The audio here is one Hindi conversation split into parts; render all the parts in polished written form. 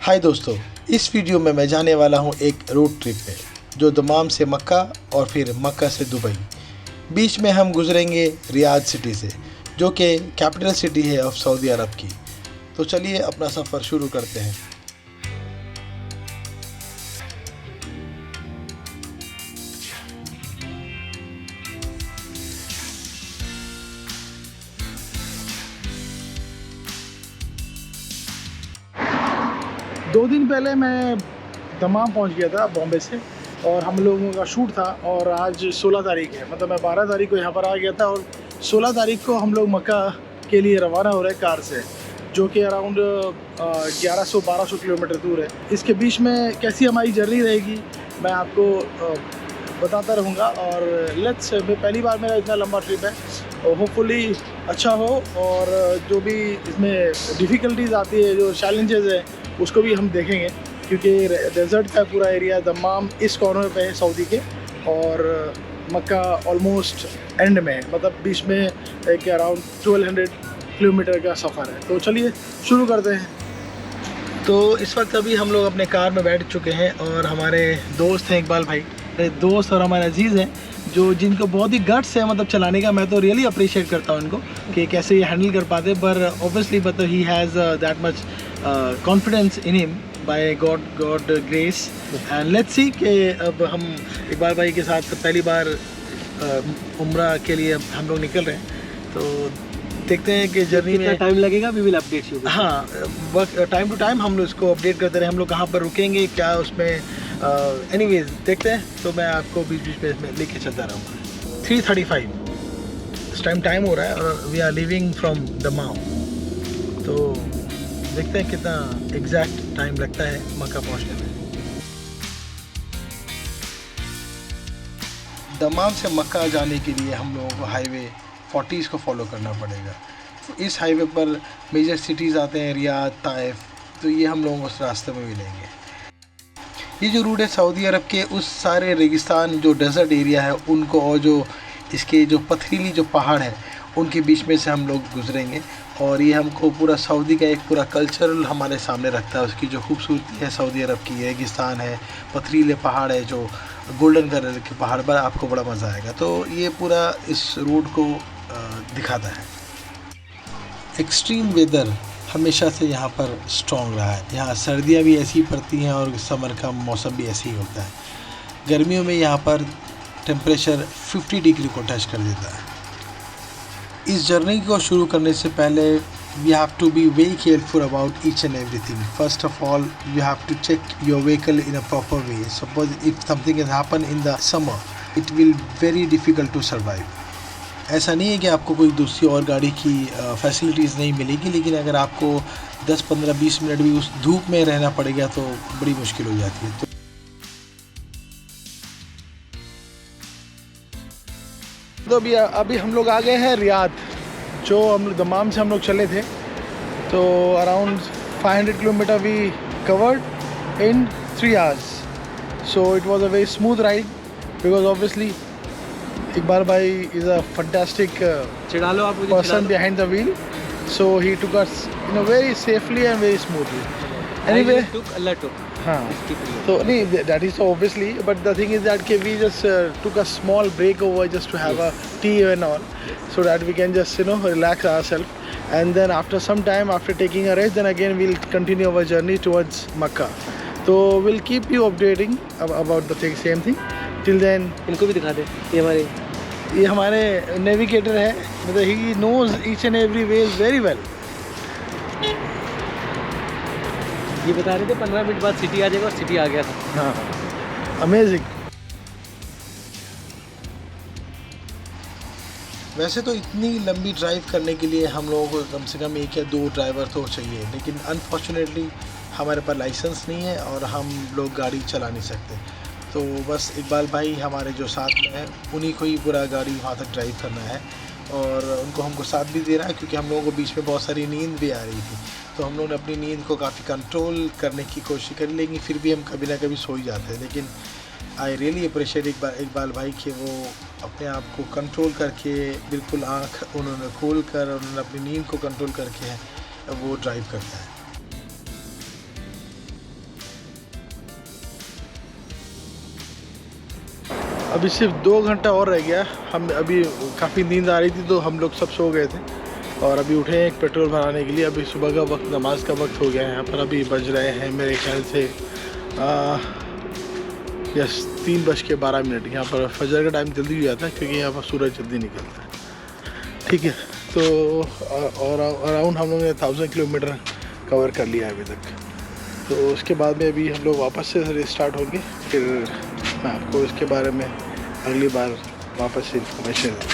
हाय दोस्तों, इस वीडियो में मैं जाने वाला हूँ एक रोड ट्रिप पे जो दमाम से मक्का और फिर मक्का से दुबई। बीच में हम गुजरेंगे रियाद सिटी से, जो कि कैपिटल सिटी है ऑफ सऊदी अरब की। तो चलिए अपना सफ़र शुरू करते हैं। दो दिन पहले मैं दमाम पहुंच गया था बॉम्बे से, और हम लोगों का शूट था। और आज 16 तारीख है, मतलब मैं 12 तारीख को यहाँ पर आ गया था और 16 तारीख को हम लोग मक्का के लिए रवाना हो रहे हैं कार से, जो कि अराउंड 1100-1200 किलोमीटर दूर है। इसके बीच में कैसी हमारी जर्नी रहेगी मैं आपको बताता रहूँगा। और लेट्स, पहली बार मेरा इतना लंबा ट्रिप है और होपफुली अच्छा हो। और जो भी इसमें डिफ़िकल्टीज़ आती है, जो चैलेंजेस है, उसको भी हम देखेंगे, क्योंकि डेजर्ट का पूरा एरिया दमाम इस कॉर्नर पे है सऊदी के, और मक्का ऑलमोस्ट एंड में है, मतलब बीच में एक अराउंड 1200 किलोमीटर का सफ़र है। तो चलिए शुरू करते हैं। तो इस वक्त अभी हम लोग अपने कार में बैठ चुके हैं और हमारे दोस्त हैं इकबाल भाई, मेरे दोस्त और हमारे अजीज़ हैं, जिनको बहुत ही गट्स है मतलब चलाने का। मैं तो रियली अप्रिशिएट करता हूँ इनको कि कैसे ये हैंडल कर पाते। पर ऑब्वियसली मतलब he has that much confidence in him by God grace. And let's see कि अब हम इकबाल भाई के साथ पहली बार उम्रा के लिए हम लोग निकल रहे हैं। तो देखते हैं कि जर्नी में टाइम लगेगा, वी विल अपडेट यू। हाँ, टाइम टू टाइम हम लोग इसको अपडेट करते रहे, हम लोग कहाँ पर रुकेंगे, क्या उसमें एनीवेज देखते हैं। तो मैं आपको बीच बीच में इसमें लेके चलता रहूँगा। 3:35 इस टाइम हो रहा है और we are living from Dammam. तो देखते हैं कितना एग्जैक्ट टाइम लगता है मक्का पहुँचने में। दमाम से मक्का जाने के लिए हम लोगों को हाईवे 40 को फॉलो करना पड़ेगा। तो इस हाईवे पर मेजर सिटीज़ आते हैं, रियाद, ताइफ। तो ये हम लोगों को उस रास्ते में मिलेंगे। ये जो रूट है सऊदी अरब के उस सारे रेगिस्तान जो डेजर्ट एरिया है उनको, और जो इसके जो पथरीली जो पहाड़ है उनके बीच में से हम लोग गुजरेंगे। और ये हमको पूरा सऊदी का एक पूरा कल्चरल हमारे सामने रखता है, उसकी जो खूबसूरती है सऊदी अरब की। रेगिस्तान है, पथरीले पहाड़ है, जो गोल्डन कलर के पहाड़ पर आपको बड़ा मज़ा आएगा। तो ये पूरा इस रूट को दिखाता है। एक्सट्रीम वेदर हमेशा से यहाँ पर स्ट्रॉन्ग रहा है। यहाँ सर्दियाँ भी ऐसी पड़ती हैं और समर का मौसम भी ऐसे ही होता है। गर्मियों में यहाँ पर टेम्परेचर 50 डिग्री को टच कर देता है। इस जर्नी को शुरू करने से पहले we have to be very careful about each and everything. First of all you have to check your vehicle in a proper way. Suppose if something has happen in the summer, it will very difficult to survive. ऐसा नहीं है कि आपको कोई दूसरी और गाड़ी की फैसिलिटीज़ नहीं मिलेगी, लेकिन अगर आपको 10, 15, 20 मिनट भी उस धूप में रहना पड़ेगा तो बड़ी मुश्किल हो जाती है। तो अभी हम लोग आ गए हैं रियाद, जो हम लोग दमाम से हम लोग चले थे। तो around 500 kilometer we covered in 3 hours। So it was a very smooth ride, because obviously Iqbal bhai is a fantastic person behind the wheel, so he took us very safely and very smoothly. Anyway, Allah took. हाँ, so that is obviously, but the thing is that we just took a small break over just to have a tea and all, so that we can just relax ourselves. And then after some time, after taking a rest, then again we'll continue our journey towards Makkah. So we'll keep you updating about the same thing. Till then, इनको भी दिखा दे। ये हमारे नेविगेटर है, मतलब he knows each and every way very well. ये बता रहे थे 15 मिनट बाद सिटी आ जाएगा, और सिटी आ गया था। हाँ, अमेजिंग। वैसे तो इतनी लंबी ड्राइव करने के लिए हम लोगों को कम से कम 1 या 2 ड्राइवर तो चाहिए, लेकिन अनफॉर्चुनेटली हमारे पास लाइसेंस नहीं है और हम लोग गाड़ी चला नहीं सकते। तो बस इकबाल भाई हमारे जो साथ में हैं, उन्हीं को ही पूरा गाड़ी वहाँ तक ड्राइव करना है, और उनको हमको साथ भी देना है, क्योंकि हम लोगों को बीच में बहुत सारी नींद भी आ रही थी। तो हम लोगों ने अपनी नींद को काफ़ी कंट्रोल करने की कोशिश करी, लेकिन फिर भी हम कभी ना कभी सो ही जाते हैं। लेकिन आई रियली अप्रिशिएट इकबाल भाई कि वो अपने आप को कंट्रोल करके, बिल्कुल आँख उन्होंने खोल कर, उन्होंने अपनी नींद को कंट्रोल करके वो ड्राइव करता है। अभी सिर्फ 2 घंटा और रह गया। हम अभी काफ़ी नींद आ रही थी तो हम लोग सब सो गए थे और अभी उठे हैं एक पेट्रोल भराने के लिए। अभी सुबह का वक्त, नमाज का वक्त हो गया है यहाँ पर। अभी बज रहे हैं मेरे ख्याल से यस 3:12। यहाँ पर फजर का टाइम जल्दी हो जाता है क्योंकि यहाँ पर सूरज जल्दी निकलता है। ठीक है, तो और अराउंड हम लोगों ने 1000 किलोमीटर कवर कर लिया है अभी तक। तो उसके बाद में अभी हम लोग वापस से स्टार्ट होंगे, फिर मैं आपको इसके बारे में अगली बार वापस से इन्फॉर्मेशन दूँगा।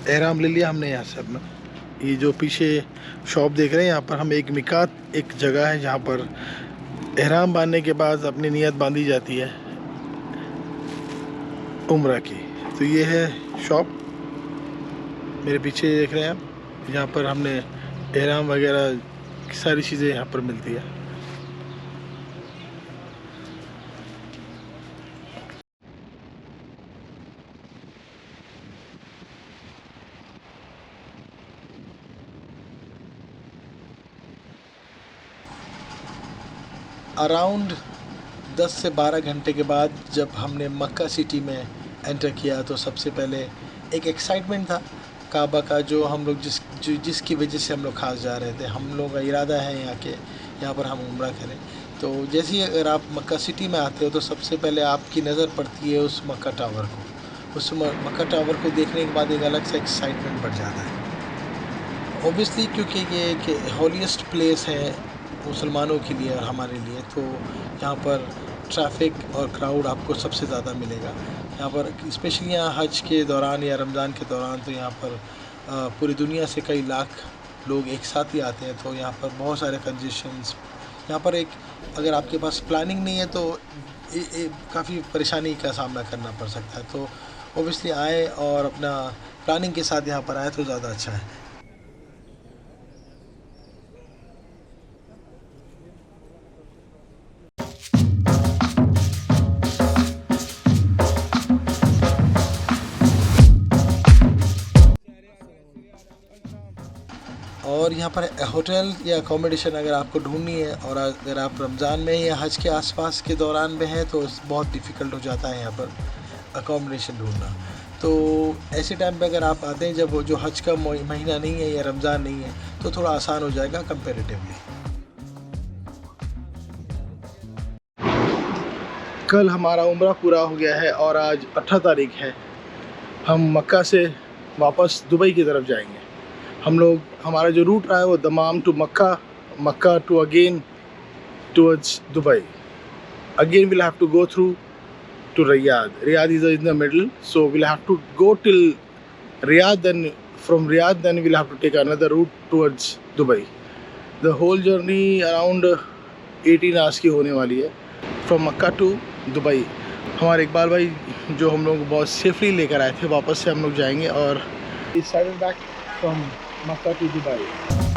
एहराम ले लिया हमने यहाँ से अपना। ये जो पीछे शॉप देख रहे हैं, यहाँ पर हम एक मिकात, एक जगह है जहाँ पर एहराम बांधने के बाद अपनी नियत बांधी जाती है उम्रा की। तो ये है शॉप मेरे पीछे देख रहे हैं आप, यहाँ पर हमने एहराम वगैरह की सारी चीज़ें यहाँ पर मिलती है। अराउंड 10 से 12 घंटे के बाद जब हमने मक्का सिटी में एंटर किया तो सबसे पहले एक एक्साइटमेंट था काबा का, जो हम लोग जिसकी वजह से हम लोग खास जा रहे थे। हम लोग का इरादा है यहाँ पर हम उम्रा करें। तो जैसे ही अगर आप मक्का सिटी में आते हो तो सबसे पहले आपकी नज़र पड़ती है उस मक्का टावर को। उस मक्का टावर को देखने के बाद एक अलग सा एक्साइटमेंट बढ़ जाता है ओबियसली, क्योंकि ये एक हॉलीएस्ट प्लेस है मुसलमानों के लिए और हमारे लिए। तो यहाँ पर ट्रैफिक और क्राउड आपको सबसे ज़्यादा मिलेगा यहाँ पर, स्पेशली यहाँ हज के दौरान या रमज़ान के दौरान। तो यहाँ पर पूरी दुनिया से कई लाख लोग एक साथ ही आते हैं। तो यहाँ पर बहुत सारे कंजेशंस, यहाँ पर एक अगर आपके पास प्लानिंग नहीं है तो काफ़ी परेशानी का सामना करना पड़ सकता है। तो ओबियसली आए और अपना प्लानिंग के साथ यहाँ पर आए तो ज़्यादा अच्छा है। और यहाँ पर होटल या अकोमोडेशन अगर आपको ढूंढनी है और अगर आप रमज़ान में या हज के आसपास के दौरान में हैं तो बहुत डिफ़िकल्ट हो जाता है यहाँ पर अकोमोडेशन ढूंढना। तो ऐसे टाइम पे अगर आप आते हैं जब जो हज का महीना नहीं है या रमज़ान नहीं है तो थोड़ा आसान हो जाएगा कंपेरेटिवली। कल हमारा उम्रा पूरा हो गया है और आज 18 तारीख है। हम मक्का से वापस दुबई की तरफ जाएंगे। हमारा जो रूट रहा है वो Dammam to Mecca, Mecca to again towards Dubai. Again we'll have to go through to Riyadh. Riyadh is in the middle, so we'll have to go till Riyadh, then from Riyadh then we'll have to take another route towards Dubai. The whole journey around 18 hours की होने वाली है from मक्का to दुबई। हमारे इकबाल भाई जो हम लोग बहुत सेफली लेकर आए थे, वापस से हम लोग जाएंगे और started back from Mecca to Dubai.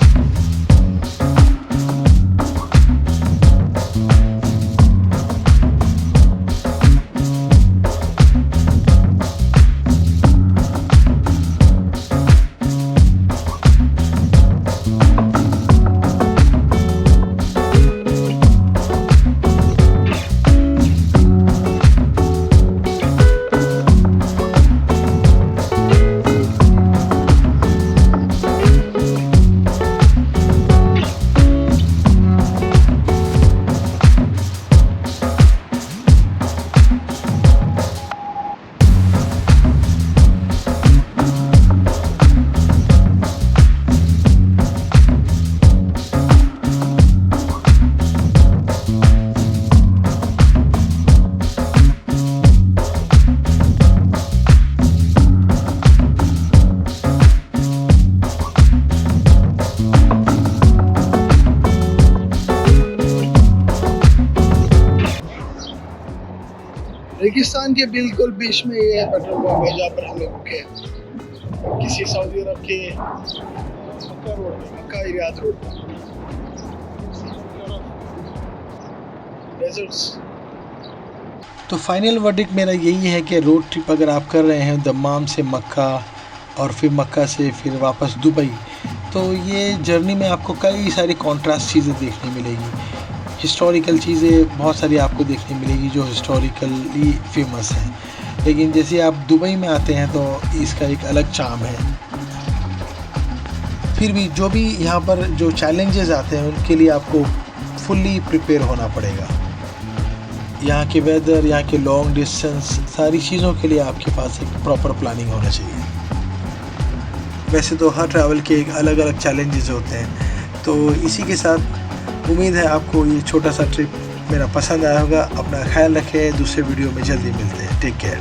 रेगिस्तान के बिल्कुल बीच में ये पेट्रोल पंप है जहाँ पर हम लोग रुके हैं, किसी सऊदी अरब के मक्का रोड में, मक्का रियाद रोड पर। डेजर्ट्स। तो फाइनल वर्डिक्ट मेरा यही है कि रोड ट्रिप अगर आप कर रहे हैं दम्माम से मक्का और फिर मक्का से फिर वापस दुबई, तो ये जर्नी में आपको कई सारी कॉन्ट्रास्ट चीज़ें देखने मिलेगी। हिस्टोरिकल चीज़ें बहुत सारी आपको देखने मिलेगी जो हिस्टोरिकली फेमस हैं, लेकिन जैसे आप दुबई में आते हैं तो इसका एक अलग चार्म है। फिर भी जो भी यहाँ पर जो चैलेंजेस आते हैं उनके लिए आपको फुल्ली प्रिपेयर होना पड़ेगा। यहाँ के वेदर, यहाँ के लॉन्ग डिस्टेंस, सारी चीज़ों के लिए आपके पास एक प्रॉपर प्लानिंग होना चाहिए। वैसे तो हर ट्रैवल के एक अलग अलग चैलेंजेस होते हैं। तो इसी के साथ उम्मीद है आपको ये छोटा सा ट्रिप मेरा पसंद आया होगा। अपना ख्याल रखें, दूसरे वीडियो में जल्दी मिलते हैं। Take care.